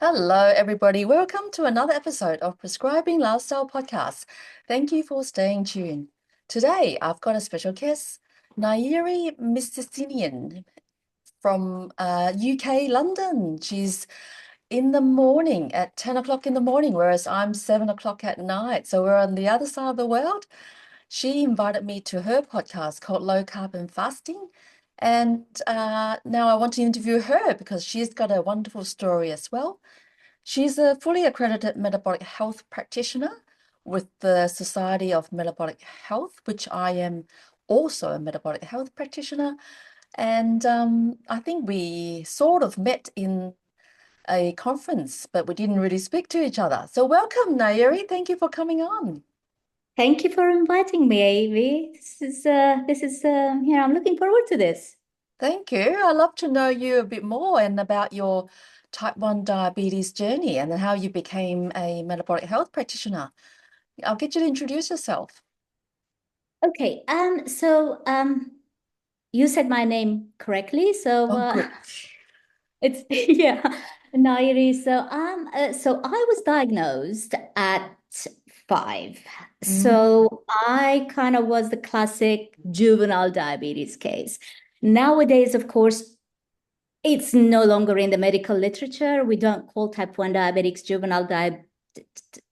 Hello, everybody. Welcome to another episode of Prescribing Lifestyle Podcast. Thank you for staying tuned. Today, I've got a special guest, Nayiri Mississian from UK, London. She's in the morning at 10 o'clock in the morning, whereas I'm 7 o'clock at night. So we're on the other side of the world. She invited me to her podcast called Low Carb Fasting. And now I want to interview her because she's got a wonderful story as well. She's a fully accredited metabolic health practitioner with the Society of Metabolic Health, which I am also a metabolic health practitioner. And I think we sort of met in a conference, but we didn't really speak to each other. So welcome, Nayiri. Thank you for coming on. Thank you for inviting me, Avi. I'm looking forward to this. Thank you. I'd love to know you a bit more and about your type 1 diabetes journey and how you became a metabolic health practitioner. I'll get you to introduce yourself. Okay, you said my name correctly, Oh, good. it's yeah, Nayiri. So I was diagnosed at 5. Mm, So I kind of was the classic juvenile diabetes case. Nowadays, of course, it's no longer in the medical literature. We don't call type 1 diabetics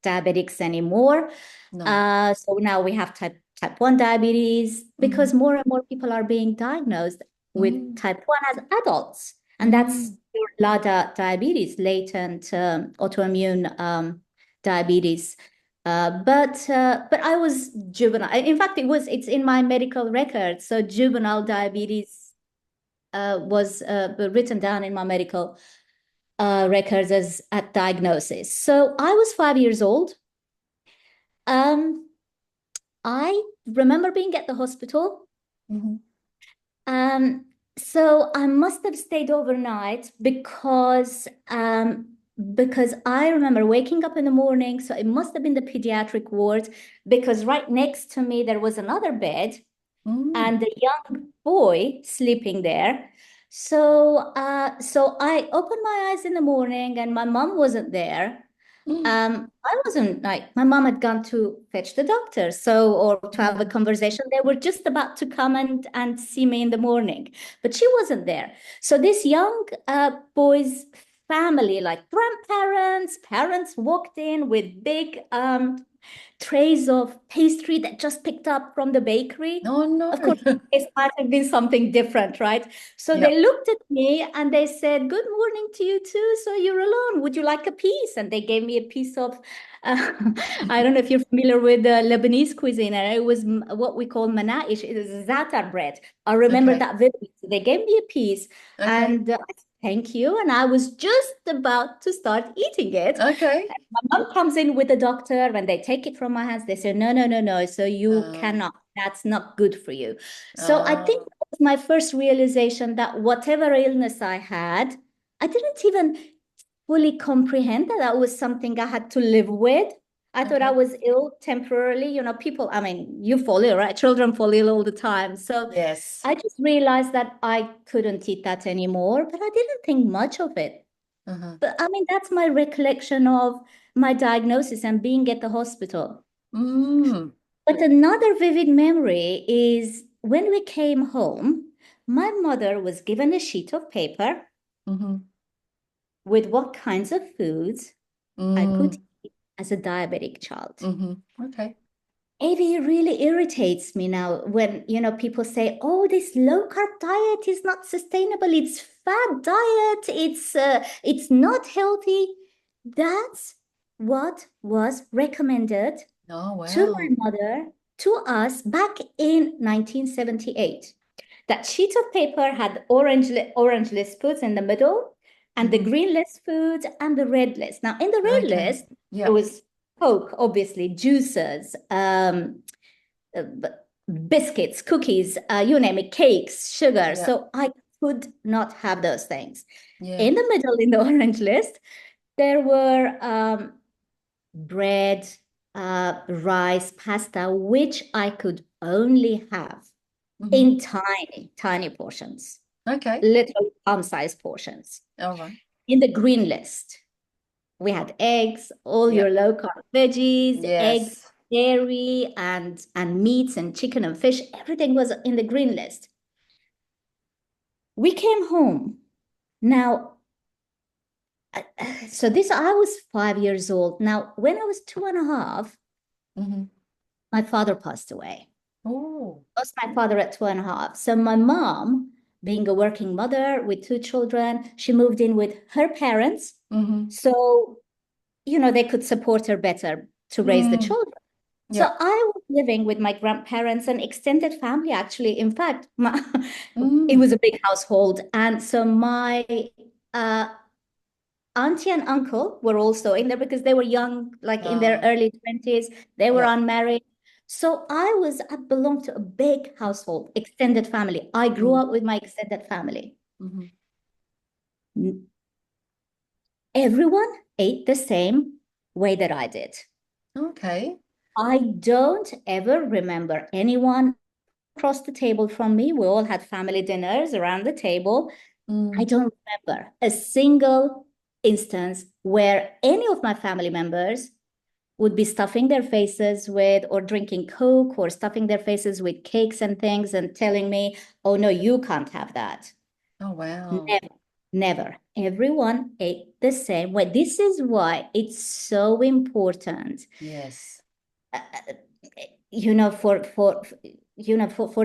diabetics anymore. no. So now we have type 1 diabetes Mm, because more and more people are being diagnosed with mm, type 1 as adults. And that's mm, your LADA diabetes, latent autoimmune diabetes. But I was juvenile. In fact, it's in my medical record. So juvenile diabetes was written down in my medical records as at diagnosis. So I was 5 years old. Um, I remember being at the hospital. mhm. Um, so I must have stayed overnight because I remember waking up in the morning. So it must have been the pediatric ward because right next to me there was another bed Mm, and a young boy sleeping there. So I opened my eyes in the morning and my mom wasn't there. mm, I wasn't like my mom had gone to fetch the doctor, or to have a mm. conversation. They were just about to come and see me in the morning, but she wasn't there. So this young boy's family, like grandparents, parents walked in with big trays of pastry that just picked up from the bakery. Oh, no. Of course, it might have been something different, right? So Yep. they looked at me and they said, "Good morning to you too. So you're alone. Would you like a piece?" And they gave me a piece of, uh, I don't know if you're familiar with the Lebanese cuisine. And it was what we call manaish. It is za'atar bread. I remember Okay. that vividly. So they gave me a piece Okay. and I said, "Thank you." And I was just about to start eating it. Okay. My mom comes in with the doctor. When they take it from my hands, they say, "No, no, no, no. So you Uh, cannot. That's not good for you." So I think uh, that was my first realization that whatever illness I had, I didn't even fully comprehend that that was something I had to live with. I thought I okay. was ill temporarily. People, I mean, you fall ill, right? Children fall ill all the time. So Yes. I just realized that I couldn't eat that anymore, but I didn't think much of it. Uh-huh. But I mean, that's my recollection of my diagnosis and being at the hospital. Mm, But another vivid memory is when we came home, my mother was given a sheet of paper mm-hmm, with what kinds of foods I could mm, eat as a diabetic child. mm-hmm. Okay. Avi really irritates me now when people say, "Oh, this low carb diet is not sustainable. It's fat diet. It's not healthy." That's what was recommended Oh, to my wow. mother, to us back in 1978. That sheet of paper had orange list foods in the middle, and the Mm-hmm. green list foods and the red list. Now, in the red Okay. list, there Yep. was Coke, obviously, juices, uh, biscuits, cookies, you name it, cakes, sugar. Yep. So I could not have those things. Yeah. In the middle, in the orange list, there were bread, rice, pasta, which I could only have Mm-hmm. in tiny, tiny portions, Okay. literally palm-sized portions. All right. In the green list, we had eggs, all your Yep. low carb veggies, eggs, Yes. dairy, and meats and chicken and fish. Everything was in the green list. We came home. Now, so this I was 5 years old. Now, when I was 2.5, Mm-hmm. my father passed away. Oh. Lost my father at 2.5. So my mom, being a working mother with two children, she moved in with her parents. Mm-hmm. So, they could support her better to raise the Mm. children. So Yep. I was living with my grandparents and extended family, actually. In fact, it Mm. was a big household. And so my uh, auntie and uncle were also in there because they were young, like in their Ah. early 20s. They were Yep. unmarried. So I belonged to a big household, extended family. I grew Mm. up with my extended family. Mm-hmm. Everyone ate the same way that I did. Okay. I don't ever remember anyone across the table from me. We all had family dinners around the table. I Mm. don't remember a single instance where any of my family members would be stuffing their faces with or drinking Coke or stuffing their faces with cakes and things and telling me, oh no, you can't have that. Oh, wow. Never, never. Everyone ate the same way. This is why it's so important, Yes. uh, for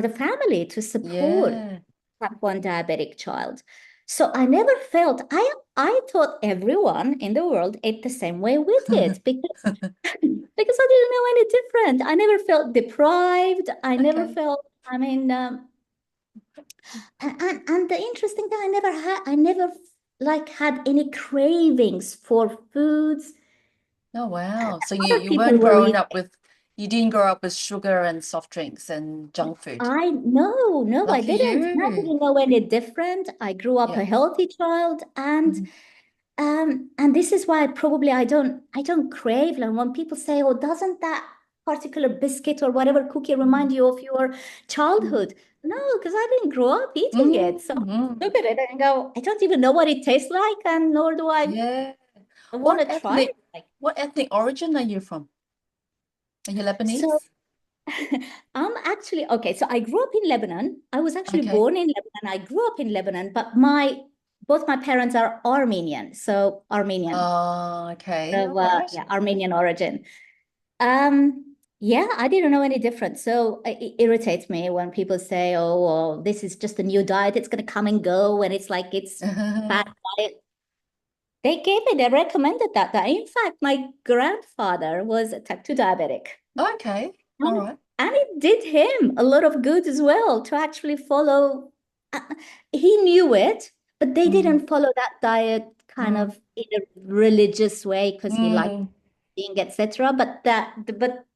the family to support Yeah. type 1 diabetic child. So I never felt I thought everyone in the world ate the same way we did because I didn't know any different. I never felt deprived. I never Okay. felt, I mean, and the interesting thing, I never like had any cravings for foods Oh, wow. So other you people weren't were growing eating. up with, you didn't grow up with sugar and soft drinks and junk food. No, I Lucky didn't. And I you. didn't know any different. I grew up Yeah. a healthy child, Mhm. and this is why probably I don't crave. Like when people say, "Oh, doesn't that particular biscuit or whatever cookie remind Mhm. you of your Mhm. childhood?" No, because I didn't grow up eating it. So I Mhm. look at it and go, I don't even know what it tastes like, and nor do I Yeah. want What to try ethnic it. Like what ethnic origin are you from? Are you so. Lebanese? I'm actually okay. So I grew up in Lebanon. I was actually Okay. born in Lebanon. I grew up in Lebanon, but my both my parents are Armenian, so Armenian. Oh, okay. All So right. yeah, Armenian origin. Yeah, I didn't know any different. So it irritates me when people say, "Oh, well, this is just a new diet. It's going to come and go," and it's like it's bad diet. They recommended that. In fact, my grandfather was a type 2 diabetic. Okay. All And, right. and it did him a lot of good as well to actually follow. uh, He knew it, but they Mm. didn't follow that diet kind Mm. of in a religious way because he liked Mm. eating, etc. But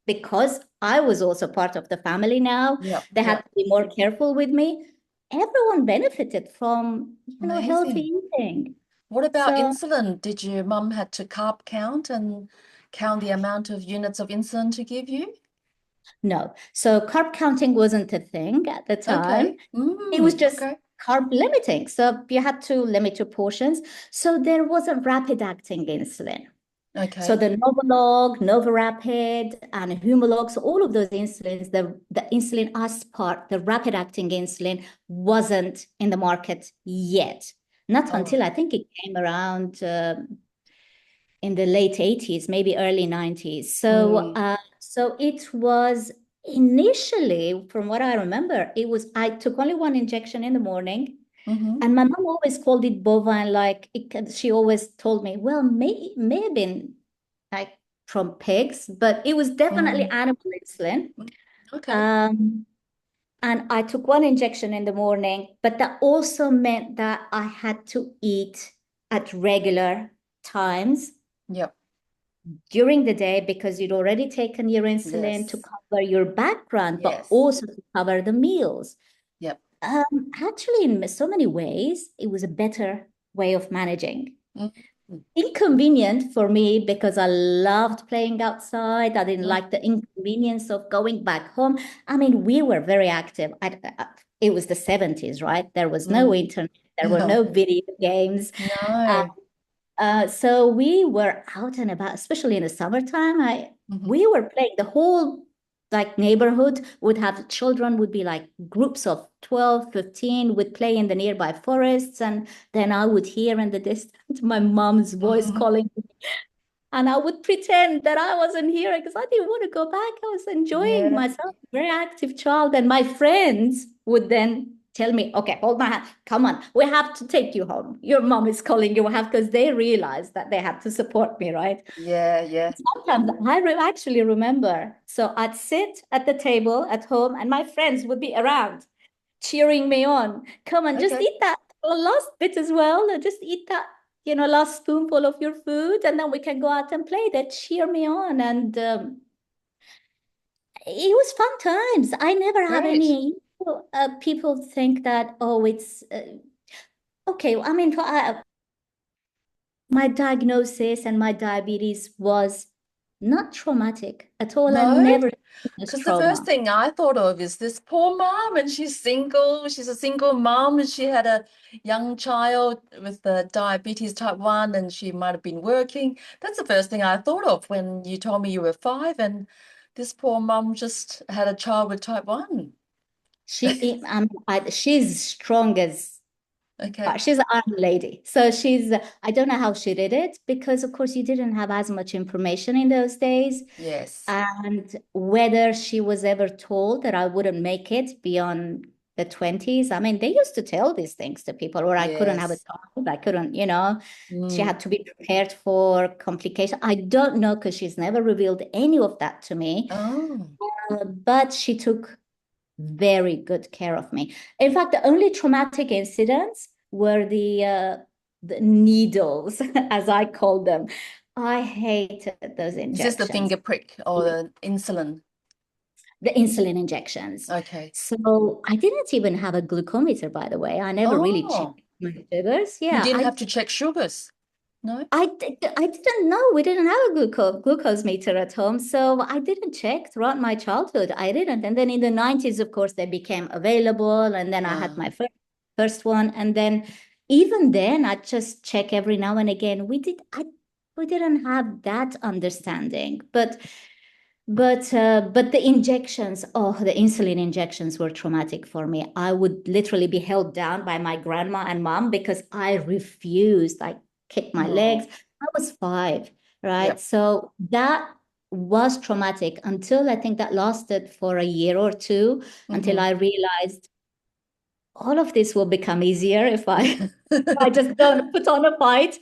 because I was also part of the family now, Yep. they had Yep. to be more careful with me. Everyone benefited from, Amazing. healthy eating. What about So insulin? Did your mum had to carb count and count the amount of units of insulin to give you? no. So carb counting wasn't a thing at the time. Okay. It was just Okay. carb limiting. So you had to limit your portions. So there was a rapid acting insulin. So Okay. the Novolog, Novorapid, and Humalog, so all of those insulins, the insulin aspart, the rapid acting insulin, wasn't in the market yet. Not All until right. I think it came around in the late 80s, maybe early 90s. Mm. So it was initially, from what I remember, I took only one injection in the morning. Mm-hmm. And my mom always called it bovine, she always told me, well, may have been like from pigs, but it was definitely Mm. animal insulin. Okay. Um, and I took one injection in the morning, but that also meant that I had to eat at regular times Yep. during the day because you'd already taken your insulin to Yes. cover your background, but Yes. also to cover the meals. Yep. Actually, in so many ways, it was a better way of managing. Mm. Inconvenient for me because I loved playing outside. I didn't Mm. like the inconvenience of going back home. I mean, we were very active. It was the 70s, right? There was no Mm. internet, there were no video games. Uh, No. So we were out and about, especially in the summertime. Hmm. We were playing the whole like neighborhood would have children would be like groups of 12, 15 would play in the nearby forests. And then I would hear in the distance my mom's voice Hmm. calling me. And I would pretend that I wasn't here because I didn't want to go back. I was enjoying Yeah, myself, very active child. And my friends would then tell me, okay, hold my hand. Come on, we have to take you home. Your mom is calling you. Have because they realized that they had to support me, right? yeah, yeah. Sometimes actually remember. So I'd sit at the table at home, and my friends would be around cheering me on. Come on, just Okay. eat that last bit as well. Just eat that, last spoonful of your food, and then we can go out and play. They cheer me on, and it was fun times. I never have Great. any. People think that it's okay. I mean, my diagnosis and my diabetes was not traumatic at all. I No, never experienced because the first trauma. thing I thought of is this poor mom, and she's single. She's a single mom, and she had a young child with the diabetes type 1, and she might have been working. That's the first thing I thought of when you told me you were 5, and this poor mom just had a child with type 1. She's strong as Okay. she's an Iron Lady. So I don't know how she did it because, of course, you didn't have as much information in those days. Yes. And whether she was ever told that I wouldn't make it beyond the 20s. I mean, they used to tell these things to people, or I couldn't have a Yes. child. I couldn't, she Mm. had to be prepared for complications. I don't know because she's never revealed any of that to me. Oh, But she took very good care of me. In fact, the only traumatic incidents were the needles, as I call them. I hated those is this the injections, finger prick or the insulin? the insulin injections. Okay. So I didn't even have a glucometer, by the way. I never really Oh, checked my sugars. you Yeah, didn't have to check sugars. No? I didn't know. We didn't have a glucose meter at home, so I didn't check throughout my childhood. I didn't. And then in the 90s, of course, they became available, and then I had Ah, my first one, and then even then, I just check every now and again. We didn't have that understanding, but the injections, the insulin injections were traumatic for me. I would literally be held down by my grandma and mom because I refused. I kicked my legs. oh, I was 5, right? yep. So that was traumatic until I think that lasted for a year or two until Hmm. I realized all of this will become easier if I just don't put on a fight.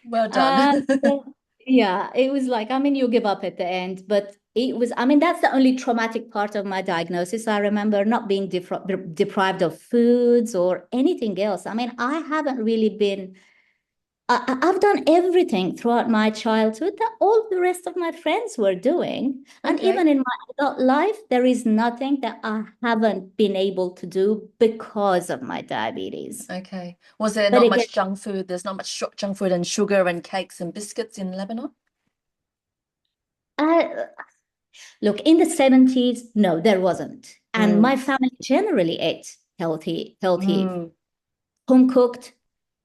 Well done. And yeah, it was like, I mean, you give up at the end, but I mean, that's the only traumatic part of my diagnosis. I remember not being deprived of foods or anything else. I mean, I haven't really been, I've done everything throughout my childhood that all the rest of my friends were doing. And Okay, even in my adult life, there is nothing that I haven't been able to do because of my diabetes. okay. Was there But not again, much junk food? There's not much junk food and sugar and cakes and biscuits in Lebanon? I, look, in the 70s, no, there wasn't. And Mm. my family generally ate healthy, Mm. home cooked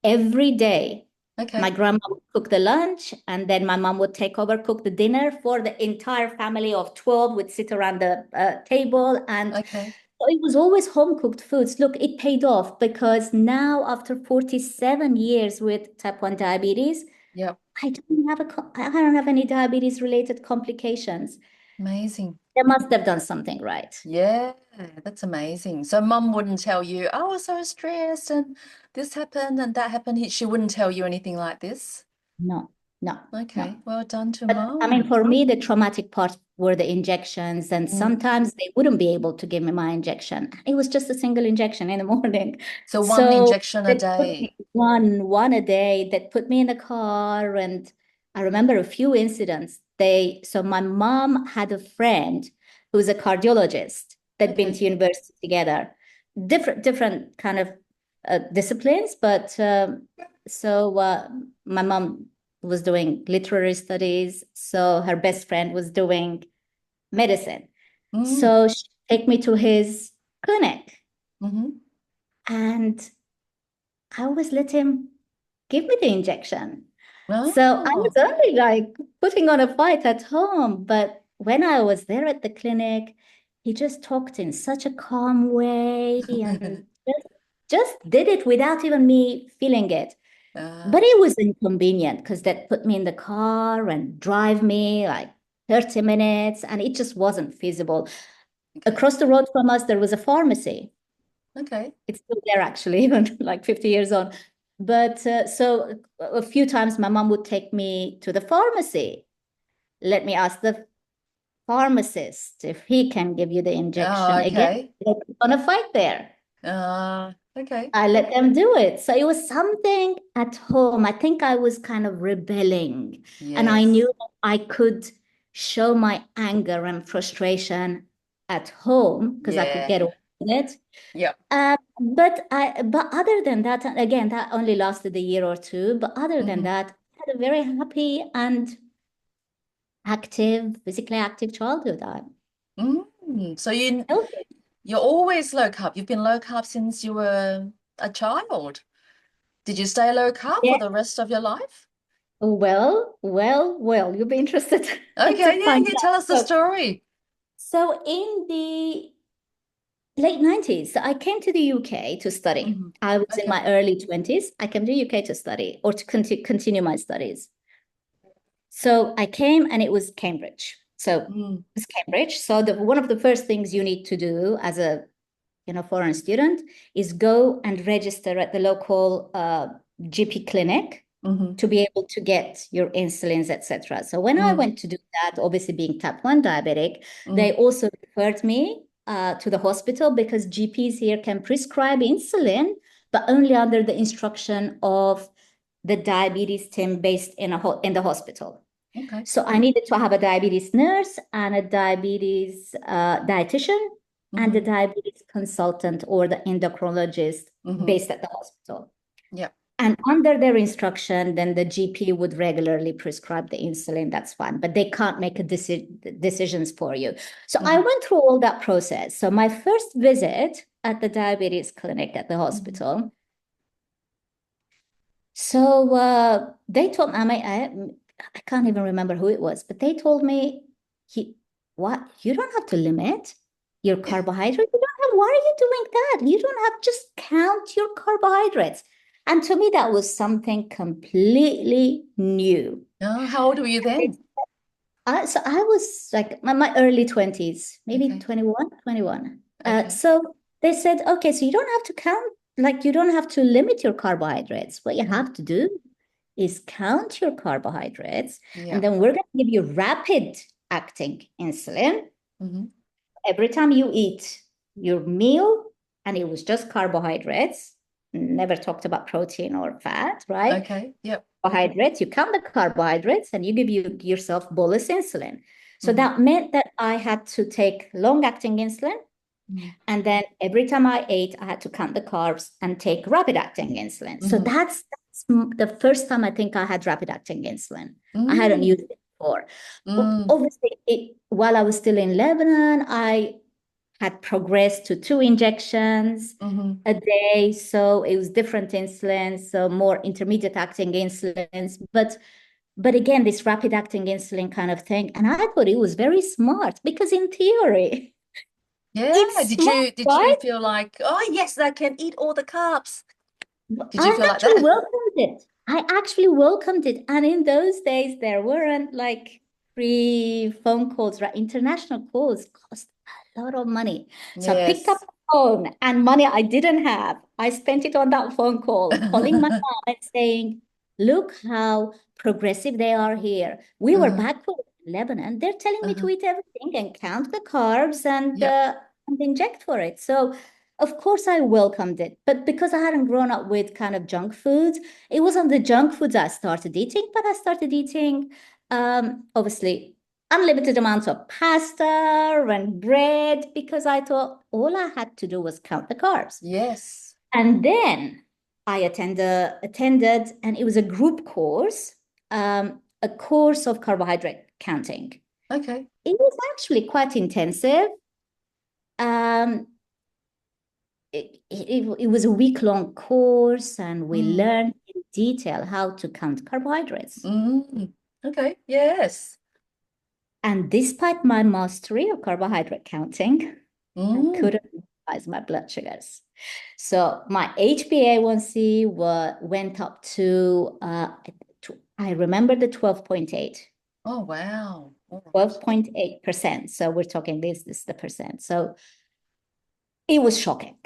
every day. My Okay, grandma would cook the lunch, and then my mom would take over, cook the dinner for the entire family of 12, would sit around the table. And okay. so it was always home cooked foods. Look, it paid off because now, after 47 years with type 1 diabetes, Yep. I don't have any diabetes related complications. Amazing. They must have done something right. Yeah, that's amazing. So mum wouldn't tell you, oh, I was so stressed and this happened and that happened. She wouldn't tell you anything like this. No, no, no. Okay, well done to But I mean, mum. for me, the traumatic part were the injections, and Mm. sometimes they wouldn't be able to give me my injection. It was just a single injection in the morning. So one So injection a they put me day. one a day. That put me in the car, and I remember a few incidents. So my mom had a friend who was a cardiologist that'd been Okay. to university together, different kind of disciplines, but so my mom was doing literary studies. So her best friend was doing medicine. Mm. So she take me to his clinic, Hmm. and I always let him give me the injection. So I was Oh. only like putting on a fight at home. But when I was there at the clinic, he just talked in such a calm way and just did it without even me feeling it. But Uh, it was inconvenient because that put me in the car and drive me like 30 minutes, and it just wasn't feasible. okay. Across the road from us, there was a pharmacy. Okay. It's still there actually, even like 50 years on. But so a few times my mom would take me to the pharmacy. Let me ask the pharmacist if he can give you the Oh, injection. Again, okay. they're gonna fight there. Okay. I let them do it. So it was something at home. I think I was kind of rebelling, and I Yes. knew I could show my anger and frustration at home because I could Yeah. get away with it. Yeah. But other than that, and again, that only lasted a year or two. But other than Hmm. that, I had a very happy and active, physically active childhood. I'm So healthy. you're always low carb. You've been low carb since you were a child. Did you stay low carb Yeah. for the rest of your life? Well, you'll be interested Okay, to yeah, find yeah. Tell out. us the story. So in the late 90s, I came to the UK to study. Hmm. I was in Okay. my early 20s. I came to the UK to study or to continue my studies. So I came and it was Cambridge. So Mm. it's Cambridge. So one of the first things you need to do as a foreign student is go and register at the local GP clinic Hmm. to be able to get your insulins, etc. So when I Mm. went to do that, obviously being type 1 diabetic, they Mm. also referred me to the hospital because GPs here can prescribe insulin, but only under the instruction of the diabetes team based in the hospital. Okay. So I needed to have a diabetes nurse and a diabetes dietitian and the Hmm. diabetes consultant or the endocrinologist Hmm. based at the hospital. Yeah. And under their instruction, then the GP would regularly prescribe the insulin. That's fine, but they can't make decisions for you. So I Hmm. went through all that process. So my first visit at the diabetes clinic at the Hmm. hospital. So they told me, I can't even remember who it was, but they told me, what? You don't have to limit your carbohydrate. You don't have, why are you doing that? You don't have, just count your carbohydrates. And to me, that was something completely new. Oh, how old were you then? So I was like my early 20s, maybe Okay. 21, 21. Okay. So they said, okay, so you don't have to count, like you don't have to limit your carbohydrates. What you Mm. have to do is count your carbohydrates, and Yeah. then we're going to give you rapid acting insulin Hmm. every time you eat your meal, and it was just carbohydrates, never talked about protein or fat, right? Okay. Yep. Carbohydrates, you count the carbohydrates and you give yourself bolus insulin. So Hmm. that meant that I had to take long-acting insulin, Hmm. and then every time I ate, I had to count the carbs and take rapid-acting insulin. So Hmm. that's the first time I think I had rapid-acting insulin. I hadn't Mm. used it before. Mm. Obviously, while I was still in Lebanon, I had progressed to 2 injections Hmm. a day. So it was different insulins, so more intermediate acting insulins. But again, this rapid acting insulin kind of thing. And I thought it was very smart because in theory, Yeah. it's Did smart, you right? feel like, oh yes, I can eat all the carbs? Did you I feel like actually that? welcomed it. I actually welcomed it. And in those days, there weren't like free phone calls, right? International calls cost a lot of money. So I picked up Yes. the phone and money I didn't have. I spent it on that phone call, calling my mom and saying, look how progressive they are here. We were Uh-huh. back in Lebanon. They're telling me Uh-huh. to eat everything and count the carbs Yep. and inject for it. So of course, I welcomed it, but because I hadn't grown up with kind of junk foods, it wasn't the junk foods I started eating, but I started eating, obviously, unlimited amounts of pasta and bread because I thought all I had to do was count the carbs. Yes. And then I attended, and it was a group course, a course of carbohydrate counting. Okay. It was actually quite intensive. Um, it was a week-long course, and we Mm. learned in detail how to count carbohydrates. Mm. Okay. Yes. And despite my mastery of carbohydrate counting, I Mm. couldn't rise my blood sugars. So my HbA1c went up to I remember the 12.8. Oh, wow. All right. 12.8%. So we're talking this is the percent. So it was shocking.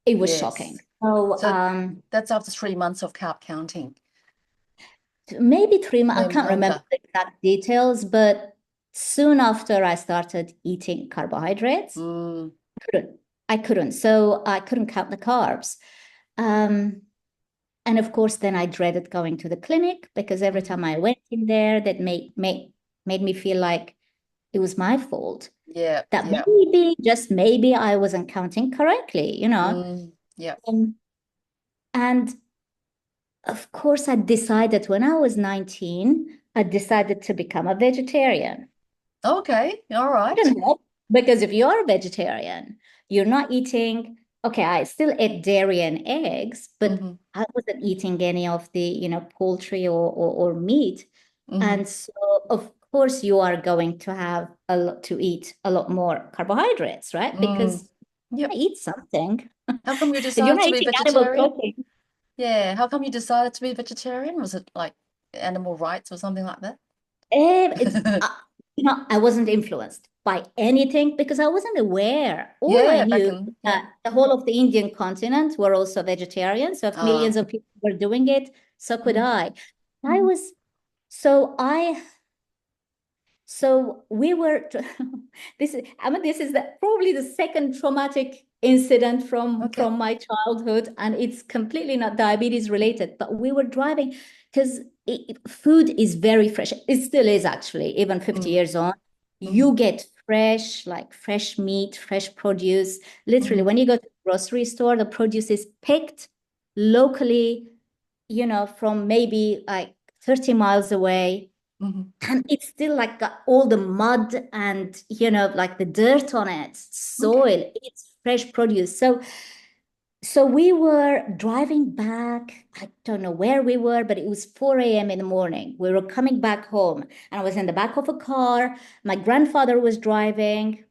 It was shocking. Yes. So So that's after 3 months of carb counting, maybe 3 months, I maybe can't remember longer. the exact details, but soon after I started eating carbohydrates, Mm. couldn't. I couldn't. So I couldn't count the carbs. Um, and of course, then I dreaded going to the clinic because every Mm. time I went in there, that made me feel like it was my fault. Yeah. That Yeah. maybe, just maybe, I wasn't counting correctly, you know. Mm. Yeah. And of course, I decided when I was 19, I decided to become a vegetarian. Okay. All right. Couldn't help, because if you're a vegetarian, you're not eating, okay, I still ate dairy and eggs, but Mm-hmm. I wasn't eating any of the, poultry or meat. Mm-hmm. And so, of course, you are going to have a lot to eat a lot more carbohydrates, right? Mm. Because Yep. I eat something. How come you If you're decided not to be eating animal vegetarian? protein, Yeah. How come you decided to be vegetarian? Was it like animal rights or something like that? it's I wasn't influenced by anything because I wasn't aware. All I Yeah, back knew in, yeah. that the whole of the Indian continent were also vegetarian. So if Ah. millions of people were doing it, so could Mm. I. I was so I so we were this is probably the second traumatic incident Okay. from my childhood, and it's completely not diabetes related, but we were driving because food is very fresh. It still is, actually, even 50 Mm. years on. Mm-hmm. You get fresh, like fresh meat, fresh produce. Literally, Mm-hmm. when you go to the grocery store, the produce is picked locally, from maybe like 30 miles away, Mm-hmm. and it's still like got all the mud and like the dirt on it, Okay. soil. It's fresh produce. So we were driving back. I don't know where we were, but it was 4 a.m. in the morning. We were coming back home, and I was in the back of a car. My grandfather was driving,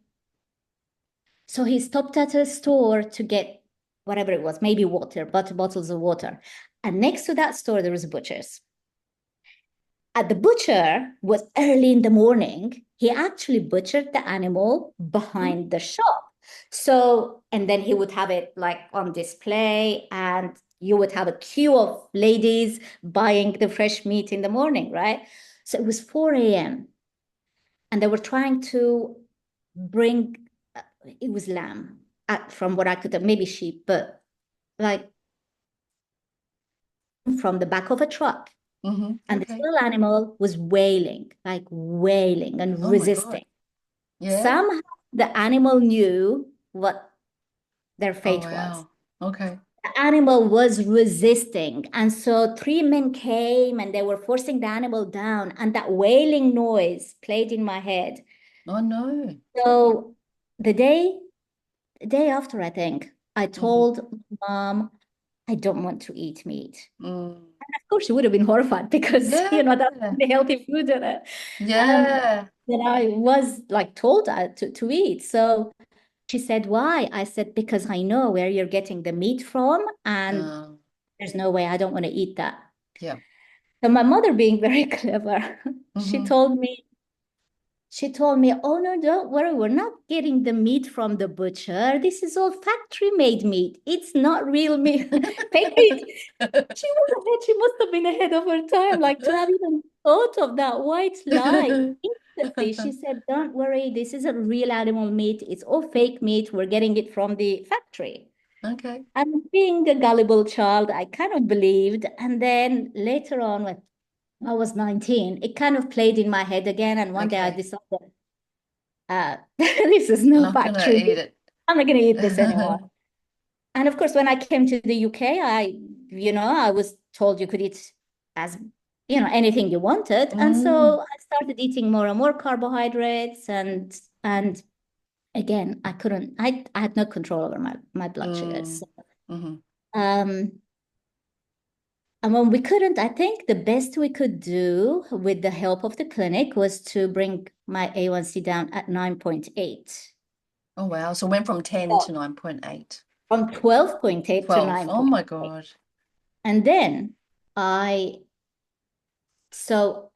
so he stopped at a store to get whatever it was, maybe water, bottles of water. And next to that store there was a butcher's. At the butcher was early in the morning. He actually butchered the animal Mm. behind the shop. So, and then he would have it like on display, and you would have a queue of ladies buying the fresh meat in the morning, right? So it was 4 a.m. and they were trying to bring, it was lamb, from what I could have, maybe sheep, but like from the back of a truck. Mm-hmm. And this Okay. little animal was wailing, like wailing and Oh my God. resisting. Yeah. Somehow the animal knew what their Oh fate was. wow. Okay. The animal was resisting. And so three men came and they were forcing the animal down, and that wailing noise played in my head. Oh no. So the day after, I think, I Mm-hmm. told mom, I don't want to eat meat. Mm. Of course, she would have been horrified because, Yeah. that's the healthy food in it. Yeah. That I was like told to eat. So she said, why? I said, because I know where you're getting the meat from, and Um, there's no way, I don't want to eat that. yeah. So my mother, being very clever, she Mm-hmm. told me, she told me, oh no, don't worry, we're not getting the meat from the butcher. This is all factory made meat. It's not real meat. Fake meat. She must have been ahead of her time, like to have even thought of that white lie. Instantly, she said, don't worry, this isn't real animal meat. It's all fake meat. We're getting it from the factory. Okay. And being a gullible child, I kind of believed. And then later on, when I was 19, it kind of played in my head again. And one day I Okay. decided, this is You're no not gonna factory eat meat. it. I'm not going to eat this anymore. And of course, when I came to the UK, I was told you could eat as, anything you wanted. And Mm. so I started eating more and more carbohydrates, and again, I couldn't, I had no control over my blood sugars. Mm. Mm-hmm. Um, and when we couldn't, I think the best we could do with the help of the clinic was to bring my A1C down at 9.8. Oh, wow. So it went from 10 Oh, to 9.8. from 12.8 to 12. Oh my 9.8. God. And then I,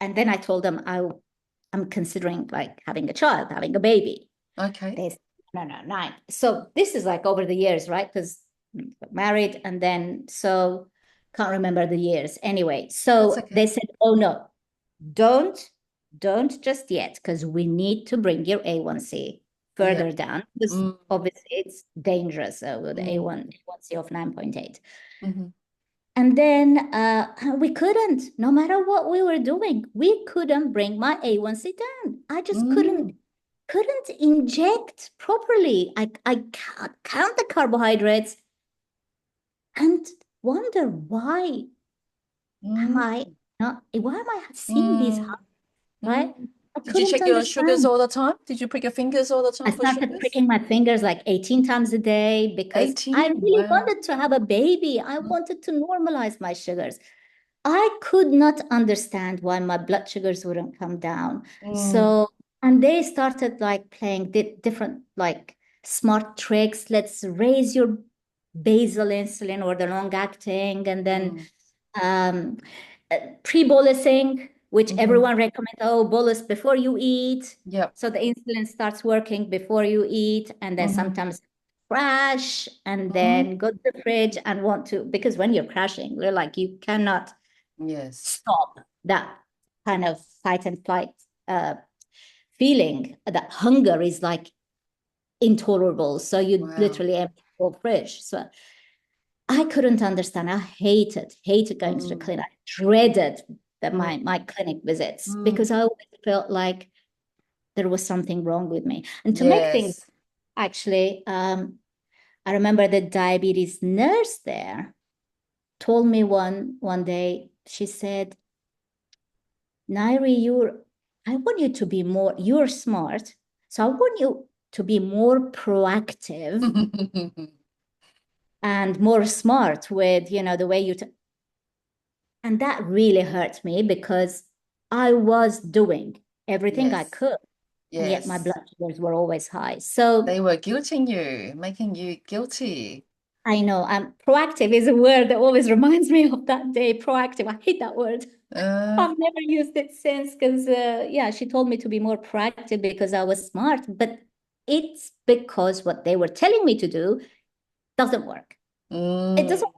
and then I told them I'm considering like having a child, having a baby. Okay. They said, no, no, 9. So this is like over the years, right? Because married and then, so can't remember the years. Anyway, That's so okay. they said, oh no, don't, don't just yet, because we need to bring your A1C Yeah. further down, because Mm. obviously it's dangerous with the Mm. A1C of 9.8. Mm-hmm. And then we couldn't, no matter what we were doing, we couldn't bring my A1C down. I just couldn't Mm. inject properly. I can't count the carbohydrates and wonder Mm. why am I seeing these Mm. highs, right? Mm. I Did you couldn't check your sugars understand. all the time? Did you prick your fingers all the I time for started sugars? pricking my fingers like 18 times a day because I 18? really Wow. wanted to have a baby. I wanted to normalize my sugars. I could not understand why my blood sugars wouldn't come down. Mm. So, and they started like playing different like smart tricks. Let's raise your basal insulin or the long acting, and then Mm. um, pre-bolusing, which Mm-hmm. everyone recommends. Oh, bolus before you eat. Yep. So the insulin starts working before you eat, and then Mm-hmm. sometimes crash and Mm-hmm. then go to the fridge and want to, because when you're crashing, you're like, you cannot Yes. stop that kind of fight and flight feeling. That hunger is like intolerable. So you Wow. literally empty your fridge. So I couldn't understand. I hated going to the Mm. clinic. I dreaded Mm. my clinic visits Mm. because I always felt like there was something wrong with me. And to make things Yes. actually, I remember the diabetes nurse there told me one day, she said, Nairi, I want you to be more, you're smart. So I want you to be more proactive and more smart with, the way and that really hurt me because I was doing everything I Yes. could, and yet my Yes. blood sugars were always high. So They were guilting you, making you guilty. I know proactive is a word that always reminds me of that day. Proactive. I hate that word. Uh, I've never used it since because, yeah, she told me to be more proactive because I was smart. But it's because what they were telling me to do doesn't work. It doesn't. mm,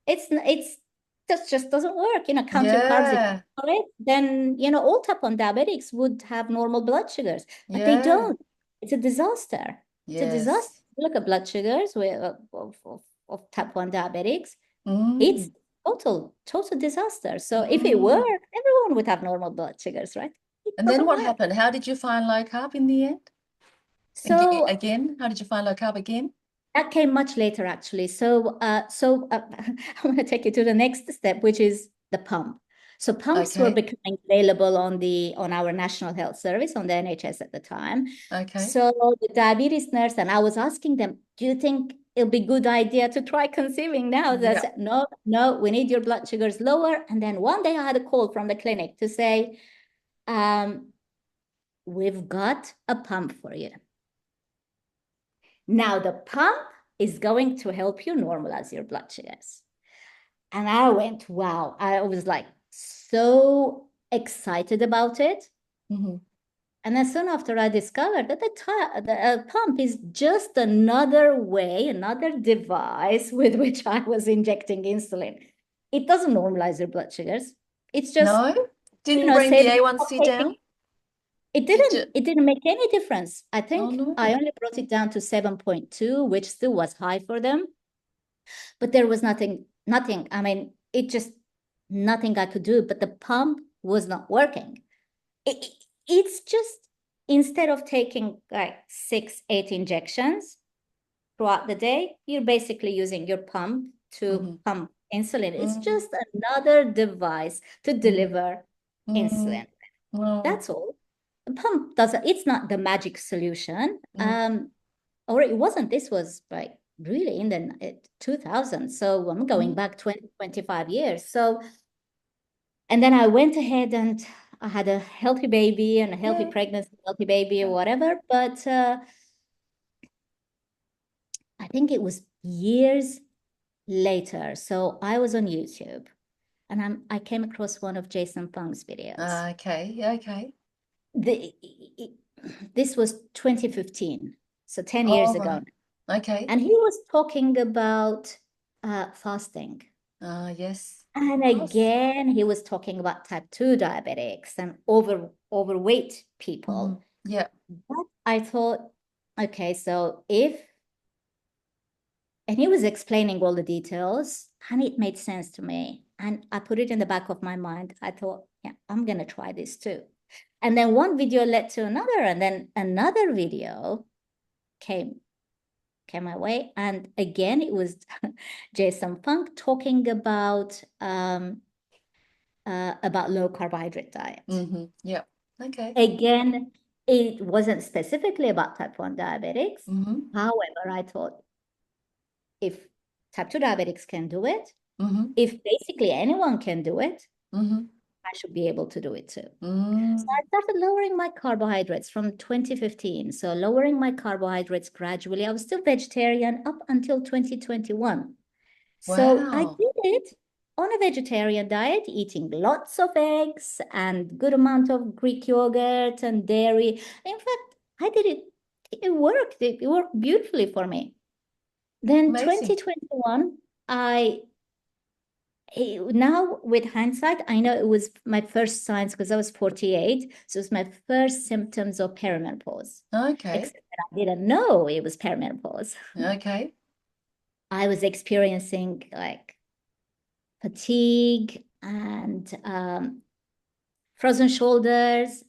It's just doesn't work. Counting carbs. If yeah. you do it, then all type 1 diabetics would have normal blood sugars, but they Yeah. don't. It's a disaster. It's a disaster. Yes. Look at blood sugars of type 1 diabetics. It's Mm, total disaster. So if it mm. worked, everyone would have normal blood sugars, right? It And then doesn't what work. happened? How did you find low carb in the end? So Again, how did you find low carb again? that came much later, actually. I want to take you to the next step, which is the pump. So pumps were Okay. becoming available on our National Health Service, on the NHS at the time. Okay. So the diabetes nurse, and I was asking them, do you think it'll be a good idea to try conceiving now? They Yeah. said, no, no, we need your blood sugars lower. And then one day I had a call from the clinic to say, um, we've got a pump for you. Now the pump is going to help you normalize your blood sugars. And I went, wow. I was like so excited about it. Mm-hmm. And then soon after, I discovered that the pump is just another way, another device with which I was injecting insulin. It doesn't normalize your blood sugars. It's just, No? Didn't bring the saving A1C down? it Did you? didn't make any difference. I Oh think no. I only brought it down to 7.2, which still was high for them. But there was nothing. I mean, it just nothing I could do. But the pump was not working. It's just, instead of taking like 6, 8 injections throughout the day, you're basically using your pump to Mm-hmm. pump insulin. It's Mm-hmm. just another device to deliver Mm-hmm. insulin. Well, That's all. pump doesn't, it's not the magic solution. Mm. Or it wasn't, this was like really in the 2000s. So I'm going Mm. back 20, 25 years. So, and then I went ahead and I had a healthy baby and a healthy Yeah. pregnancy, healthy baby or Yeah. whatever. But I think it was years later. So I was on YouTube and I came across one of Jason Fung's videos. Okay. Yeah, okay. The, this was 2015, so 10 years All ago. right. Okay. And he was talking about fasting. Yes. And Of course. again, he was talking about type 2 diabetics and overweight Mm. people. Yeah. But I thought, okay, so if, and he was explaining all the details, and it made sense to me. And I put it in the back of my mind. I thought, yeah, I'm going to try this too. And then one video led to another, and then another video came my way. And again, it was Jason Funk talking about low carbohydrate diet. Mm-hmm. Yeah. Okay. Again, it wasn't specifically about type 1 diabetics. Mm-hmm. However, I thought if type 2 diabetics can do it, Mm-hmm. if basically anyone can do it, Mm-hmm. I should be able to do it too. So Mm. I started lowering my carbohydrates from 2015. So lowering my carbohydrates gradually. I was still vegetarian up until 2021. So I Wow. did it on a vegetarian diet, eating lots of eggs and good amount of Greek yogurt and dairy. In fact, I did it. It worked. It worked beautifully for me. Then Amazing. 2021, now with hindsight, I know it was my first signs because I was 48. So it was my first symptoms of perimenopause, Okay. except that I didn't know it was perimenopause. Okay. I was experiencing like fatigue and frozen shoulders.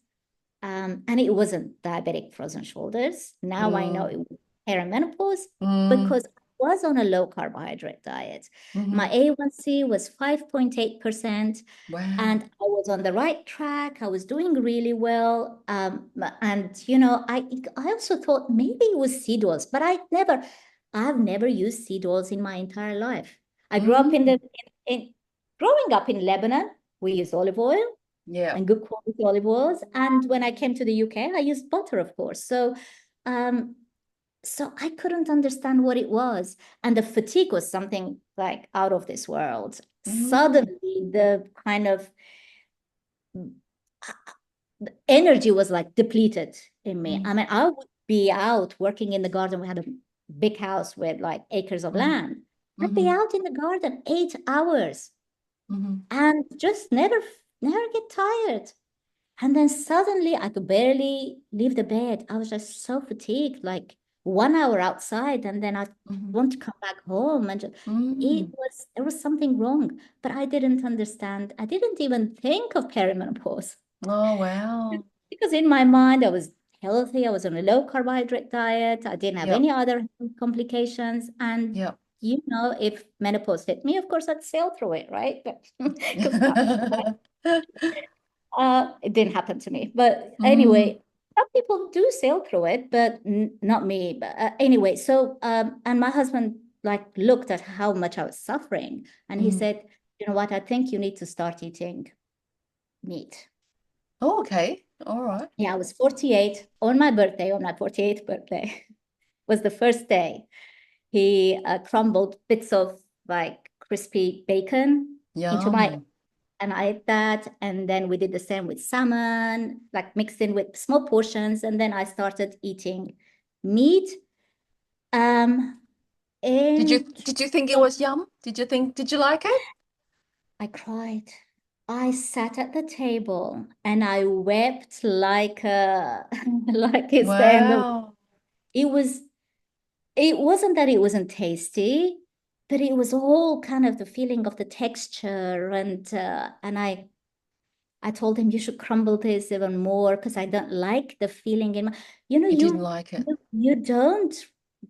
And it wasn't diabetic frozen shoulders. Now I know Mm. it was perimenopause Mm. because I was on a low carbohydrate diet. My Mm-hmm. A1C was 5.8%, and Wow. I was on the right track. I was doing really well. And I also thought maybe it was seed oils, but I've never used seed oils in my entire life. I grew up Mm. growing up in Lebanon, we use olive oil Yeah. and good quality olive oils. And when I came to the UK, I used butter, of course. Um, so I couldn't understand what it was. And the fatigue was something like out of this world. Mm. Suddenly, the kind of energy was like depleted in me. I Mm. mean, I would be out working in the garden. We had a big house with like acres of Mm. land. I'd be Mm-hmm. out in the garden 8 hours Mm-hmm. and just never get tired. And then suddenly I could barely leave the bed. I was just so fatigued, like 1 hour outside, and then I Mm-hmm. want to come back home. And Mm. there was something wrong, but I didn't understand. I didn't even think of perimenopause Oh, wow. because in my mind I was healthy. I was on a low carbohydrate diet. I didn't have Yep. any other complications. And Yep. if menopause hit me, of course I'd sail through it, right? Because it didn't happen to me. But Mm. anyway, some people do sail through it, but not me. But anyway, so and my husband like looked at how much I was suffering, and he Mm. said, "You know what? I think you need to start eating meat." Oh, okay. All right. Yeah, I was 48 on my birthday, on my 48th birthday, was the first day. He crumbled bits of like crispy bacon into my, Yum. and I ate that. And then we did the same with salmon, like mixed in with small portions. And then I started eating meat. Um, Did you and did you think it was yum? Did you like it? I cried. I sat at the table and I wept like like it's the end of Wow. it was it wasn't that it wasn't tasty, but it was all kind of the feeling of the texture and I told him you should crumble this even more because I don't like the feeling in my, You didn't like it. you don't,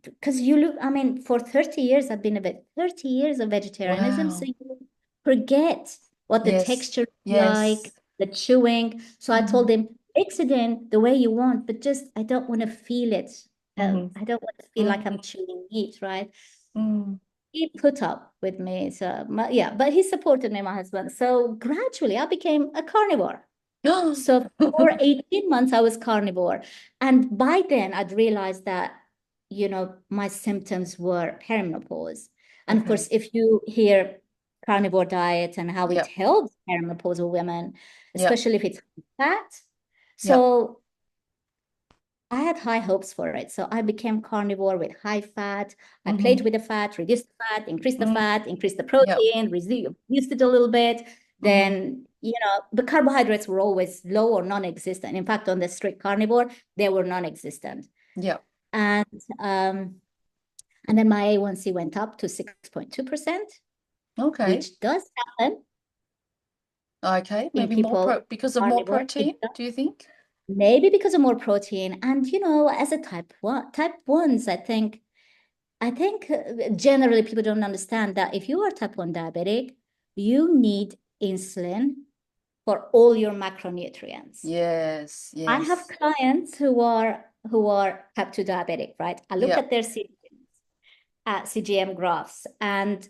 because you look, I mean, for 30 years, I've been about 30 years of vegetarianism. So Wow. you forget what the Yes. texture is like, Yes. the chewing. So I told Mm-hmm. him, mix it in the way you want, but just I don't want to feel it. I don't want to feel like I'm chewing meat, right? Mm. He put up with me. So yeah, but he supported me, my husband. So gradually I became a carnivore. So for 18 months, I was carnivore. And by then I'd realized that, my symptoms were perimenopause. And of course, Okay. if you hear carnivore diet and how it Yep. helps perimenopausal women, Yep. especially if it's fat. Yep. So I had high hopes for it. So I became carnivore with high fat. I played with the fat, reduced the fat, increased the Mm. fat, increased the Yep. protein, reduced it a little bit. Then, the carbohydrates were always low or non-existent. In fact, on the strict carnivore, they were non-existent. Yep. And um, and then my A1C went up to 6.2%, Okay. which does happen Okay. in Maybe people because of more carnivore. It protein, does. do you think? Maybe because of more protein. And, as a type 1s, I think generally people don't understand that if you are type 1 diabetic, you need insulin for all your macronutrients. Yes. I have Yes. clients who are type 2 diabetic, right? I look Yep. at their CGM graphs, and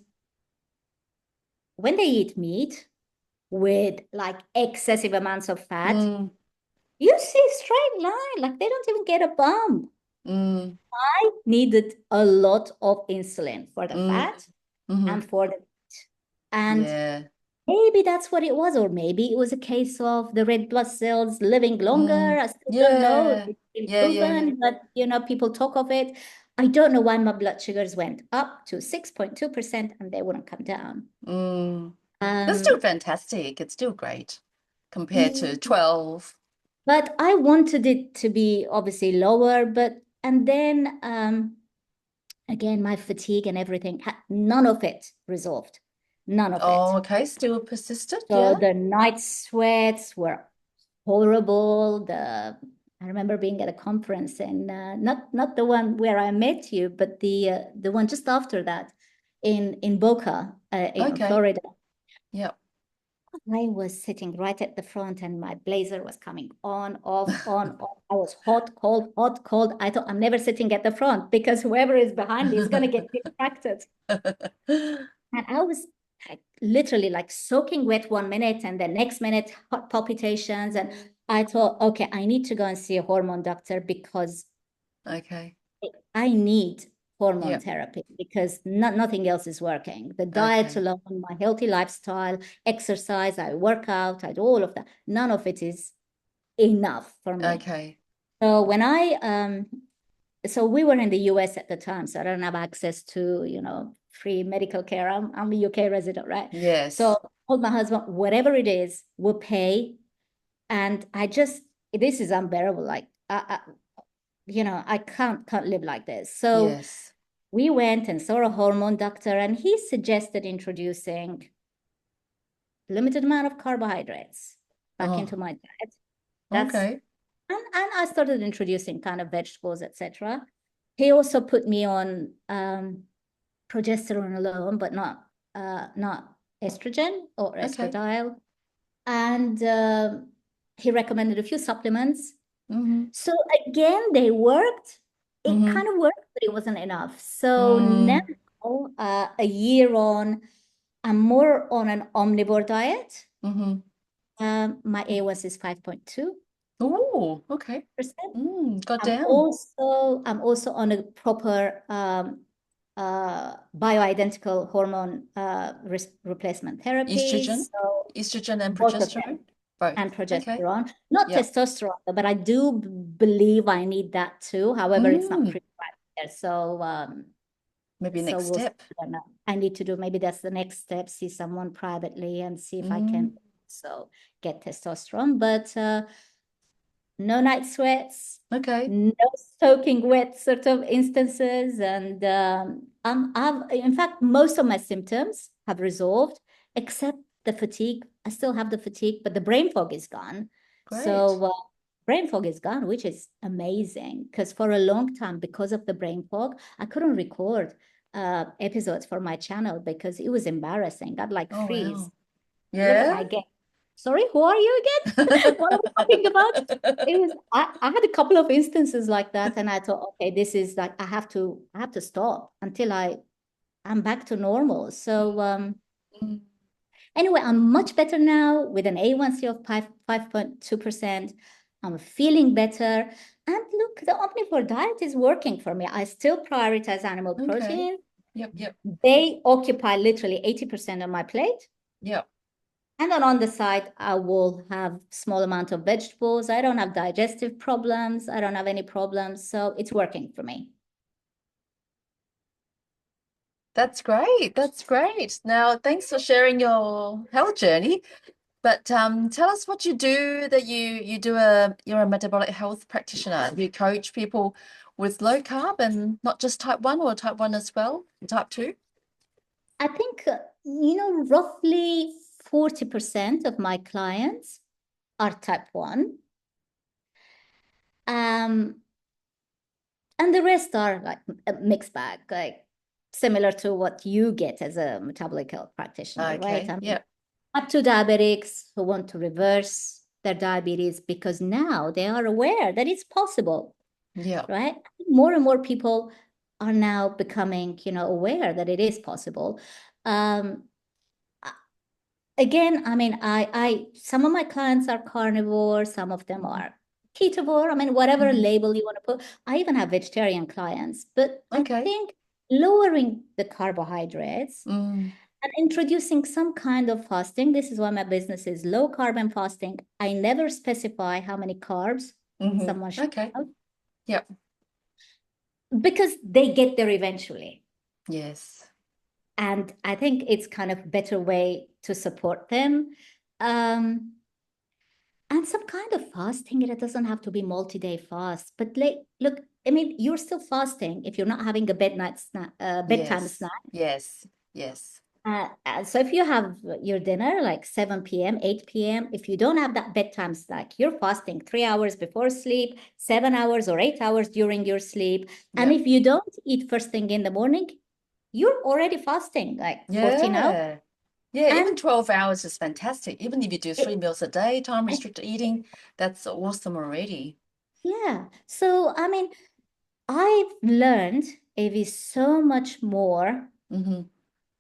when they eat meat with like excessive amounts of fat, Mm. you see a straight line, like they don't even get a bump. Mm. I needed a lot of insulin for the Mm. fat Mm-hmm. and for the meat. And Yeah. maybe that's what it was, or maybe it was a case of the red blood cells living longer. Mm. I still don't know. Yeah. It's been Yeah. Yeah. Yeah. proven, but people talk of it. I don't know why my blood sugars went up to 6.2% and they wouldn't come down. Mm. That's still Um, fantastic. It's still great compared to yeah, 12. but I wanted it to be obviously lower, and then again, my fatigue and everything, none of it resolved. None of it. Oh, okay. Still persistent. So Yeah. the night sweats were horrible. I remember being at a conference, and not the one where I met you, but the one just after that in Boca, in Okay. Florida. Yep. I was sitting right at the front, and my blazer was coming on, off, on, off. I was hot, cold, hot, cold. I thought I'm never sitting at the front because whoever is behind me is gonna get distracted. And I was like, literally like soaking wet 1 minute, and the next minute heart palpitations. And I thought, okay, I need to go and see a hormone doctor because Okay. I need hormone Yep. therapy because nothing else is working. The diet Okay. alone, my healthy lifestyle, exercise, I work out, I do all of that. None of it is enough for me. Okay. So so we were in the US at the time, so I don't have access to, free medical care. I'm a UK resident, right? So Yes. I told my husband, whatever it is, we'll pay. And this is unbearable. Like, I can't live like this. So Yes. we went and saw a hormone doctor, and he suggested introducing limited amount of carbohydrates back into Oh, my diet. That's okay. and I started introducing kind of vegetables, etc. He also put me on progesterone alone, but not estrogen or Okay. estradiol. And he recommended a few supplements. Mm-hmm. So again, they worked. It Mm-hmm. kind of worked, but it wasn't enough. So now, Mm. a year on, I'm more on an omnivore diet. Mm-hmm. My A1C is 5.2%. Oh, okay. Got I'm down. also on a proper bioidentical hormone replacement therapy. Estrogen, So estrogen and both of them, progesterone, both. and Okay. progesterone, not Yep. testosterone, but I do believe I need that too. However, it's not Mm. prescribed there. So Maybe so next we'll see. step. I don't know. I need to do, maybe that's the next step, see someone privately and see if I can Mm. so get testosterone. But no night sweats, Okay. no soaking wet sort of instances. And in fact, most of my symptoms have resolved, except the fatigue. I still have the fatigue, but the brain fog is gone. Great. So brain fog is gone, which is amazing because for a long time, because of the brain fog, I couldn't record episodes for my channel because it was embarrassing. I'd like Oh, freeze. wow. Look at Yeah. my game. sorry, who are you again? What are we talking about? I had a couple of instances like that, and I thought, okay, this is like I have to stop until I'm back to normal. So Mm. anyway, I'm much better now with an A1C of 5.2%. I'm feeling better. And look, the omnivore diet is working for me. I still prioritize animal Okay. protein. Yep. They occupy literally 80% of my plate. Yep. And then on the side, I will have small amount of vegetables. I don't have digestive problems. I don't have any problems. So it's working for me. That's great. That's great. Now, thanks for sharing your health journey. But tell us what you do that you're a metabolic health practitioner. You coach people with low carb and not just type 1 or type 1 as well, type 2. I think, roughly 40% of my clients are type 1. And the rest are like a mixed bag, like similar to what you get as a metabolic health practitioner, right? Okay. Yeah. Up to diabetics who want to reverse their diabetes because now they are aware that it's possible, Yeah. right? More and more people are now becoming, aware that it is possible. Um, Again, I mean, I some of my clients are carnivore, some of them Mhm. are ketovore. I mean, whatever Mhm. label you want to put. I even have vegetarian clients, but I Okay. think lowering the carbohydrates Mm. and introducing some kind of fasting. This is why my business is low carb and fasting. I never specify how many carbs Mhm. someone should Okay. have Yep. because they get there eventually. Yes. And I think it's kind of better way to support them. Um, and some kind of fasting, it doesn't have to be multi-day fast, but look, I mean, you're still fasting if you're not having a bedtime Yes. snack. Yes. Yes. So if you have your dinner like 7 p.m., 8 p.m., if you don't have that bedtime snack, you're fasting 3 hours before sleep, 7 hours or 8 hours during your sleep. And Yep. if you don't eat first thing in the morning, you're already fasting like 14 hours. Yeah. Yeah, even And 12 hours is fantastic. Even if you do it, 3 meals a day, time it, restricted eating, that's awesome already. yeah. So, I mean, I've learned it is so much more Mm-hmm.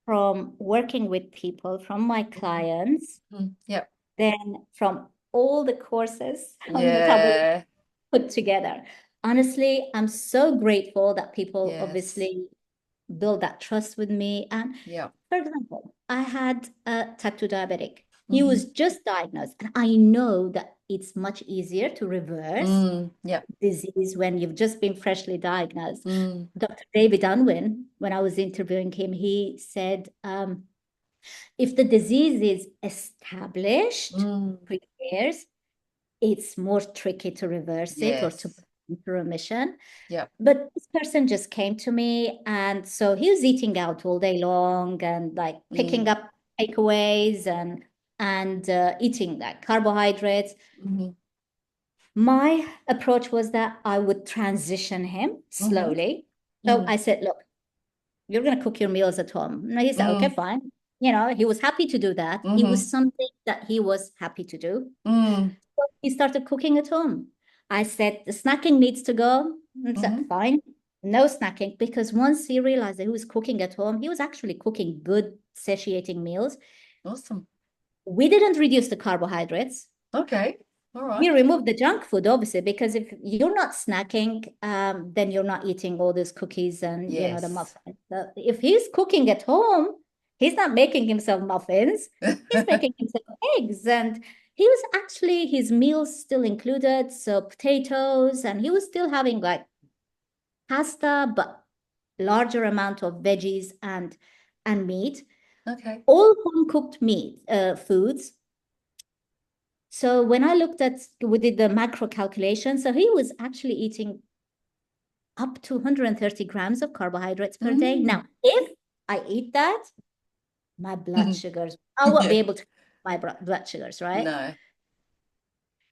from working with people, from my Mm-hmm. clients, Mm-hmm. Yep. than from all the courses on metabolism Yeah. put together. Honestly, I'm so grateful that people Yes. obviously build that trust with me. And Yep. for example, I had a type 2 diabetic. He Mm-hmm. was just diagnosed, and I know that it's much easier to reverse Mm. Yep. disease when you've just been freshly diagnosed. Mm. Dr. David Unwin, when I was interviewing him, he said, if the disease is established Mm. for years, it's more tricky to reverse it or to Yes. put into remission. Yep. But this person just came to me, and so he was eating out all day long and like picking Mm. up takeaways and eating like carbohydrates. Mm-hmm. My approach was that I would transition him Mm-hmm. slowly. So Mm. I said, look, you're going to cook your meals at home. And he said, okay, Mm. fine. He was happy to do that. It Mm-hmm. was something that he was happy to do. Mm. So he started cooking at home. I said, the snacking needs to go. And he said, Mm-hmm. fine, no snacking. Because once he realized that he was cooking at home, he was actually cooking good, satiating meals. Awesome. We didn't reduce the carbohydrates. Okay. All We right. remove the junk food, obviously, because if you're not snacking, then you're not eating all those cookies and the Yes. muffins. So if he's cooking at home, he's not making himself muffins. He's making himself eggs, and he was actually his meals still included, so potatoes, and he was still having like pasta, but larger amount of veggies and meat, Okay. all home cooked meat foods. So when I looked at, we did the macro calculation. So he was actually eating up to 130 grams of carbohydrates per day. Now, Mm. if I eat that, my blood sugars, I won't be able to my blood sugars, right? No.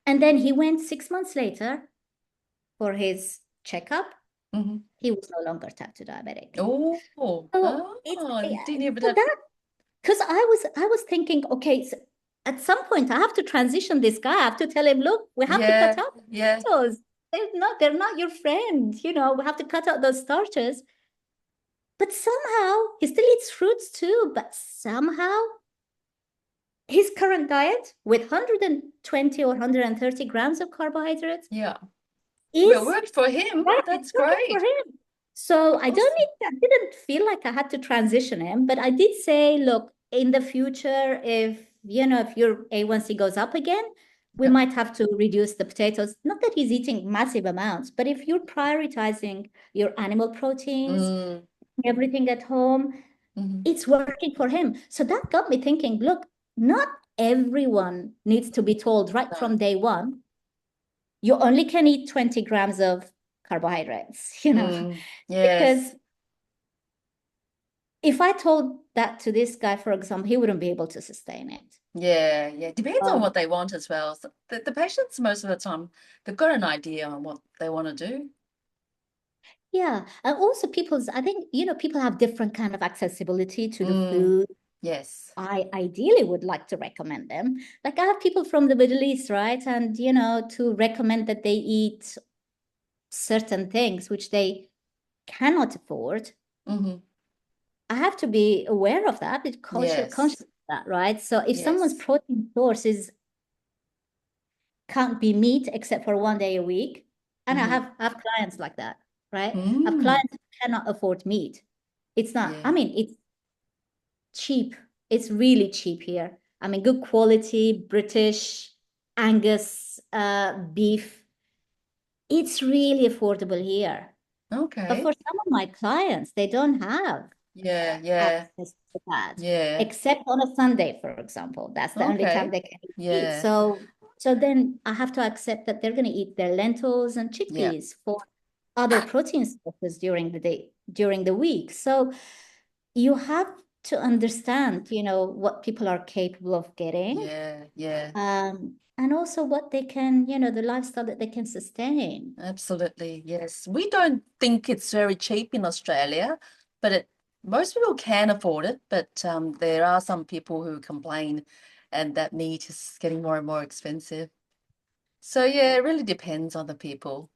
And then he went 6 months later for his checkup. Mm-hmm. He was no longer type 2 diabetic. Oh, So it's oh, didn't even so that. that because I was thinking, okay, so at some point I have to transition this guy. I have to tell him, look, we have to cut Yeah, out yeah, potatoes. They're not your friend. We have to cut out those starches. But somehow he still eats fruits too. But somehow his current diet with 120 or 130 grams of carbohydrates yeah. Well, it is worked for him. right. It's That's working for great. him. So Of course. I didn't feel like I had to transition him, but I did say, look, in the future, if your A1C goes up again, we Yeah. might have to reduce the potatoes. Not that he's eating massive amounts, but if you're prioritizing your animal proteins, Mm, everything at home, mhm. it's working for him. So that got me thinking, look, not everyone needs to be told right No. from day one, you only can eat 20 grams of carbohydrates, because Yes. if I told that to this guy, for example, he wouldn't be able to sustain it. Yeah, yeah. Depends on Um, what they want as well. So the patients, most of the time, they've got an idea on what they want to do. yeah. And also I think, people have different kind of accessibility to the Mm, food. yes. I ideally would like to recommend them. Like I have people from the Middle East, right? And, to recommend that they eat certain things which they cannot afford. Hmm. I have to be aware of that, be conscious Yes. of that, right? So if someone's Yes. protein source can't be meat except for 1 day a week, and I Hmm. have clients like that, right? I have Mm, clients who cannot afford meat. It's not, I yeah. mean, it's cheap. It's really cheap here. I mean, good quality British Angus beef. It's really affordable here. But for Okay. some of my clients, they don't have Yeah, yeah, access to that, yeah. except on a Sunday, for example. That's the only time Okay. they can eat. Yeah, So then I have to accept that they're going to eat their lentils and yeah, chickpeas for other protein sources during the day, during the week. So you have to understand, what people are capable of getting, yeah, yeah. and also what they can, the lifestyle that they can sustain. Absolutely. Yes. We don't think it's very cheap in Australia, but most people can afford it. But there are some people who complain, and that meat is getting more and more expensive. So yeah, it really depends on the people.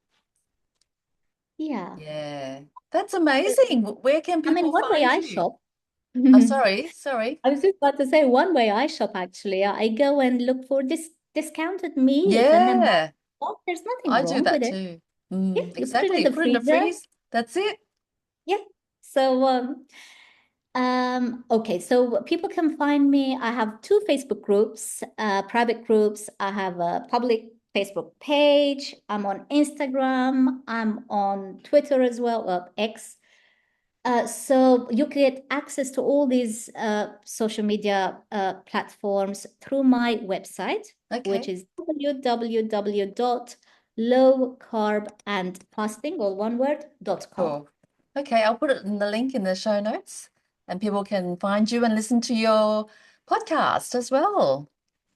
Yeah. Yeah. That's amazing. Where can I mean, people one way find I you? shop. Oh, sorry, sorry. I was just about to say one way I shop actually. I go and look for this discounted meat and then buy Yeah, it. Oh, there's nothing I do wrong that with it. too. Yeah, you put it in Exactly. the Put it in the freezer. freeze. That's it. Yeah. So okay, so people can find me. I have two Facebook groups, private groups. I have a public Facebook page. I'm on Instagram. I'm on Twitter as well, X. So you get access to all these social media platforms through my website, which Okay. is www.lowcarbandfasting, all one word.com. Cool. Okay, I'll put it in the link in the show notes and people can find you and listen to your podcast as well.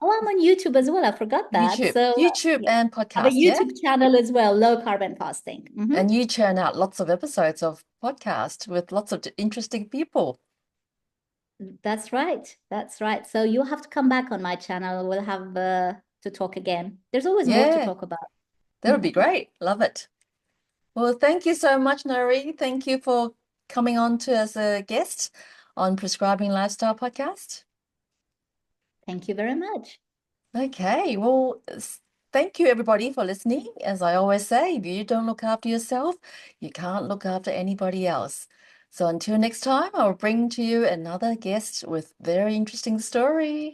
Oh, I'm on YouTube as well. I forgot that. YouTube, So YouTube yeah, and I have a podcast, yeah? YouTube channel as well, Low Carb Fasting. And you churn out lots of episodes of podcast with lots of interesting people. That's right. That's right. So you'll have to come back on my channel. We'll have to talk again. There's always more to Yeah, talk about. that would be great. Love it. Well, thank you so much, Nari. Thank you for coming on to as a guest on Prescribing Lifestyle Podcast. Thank you very much. Okay, well, thank you everybody for listening. As I always say, if you don't look after yourself, you can't look after anybody else. So until next time, I'll bring to you another guest with very interesting story.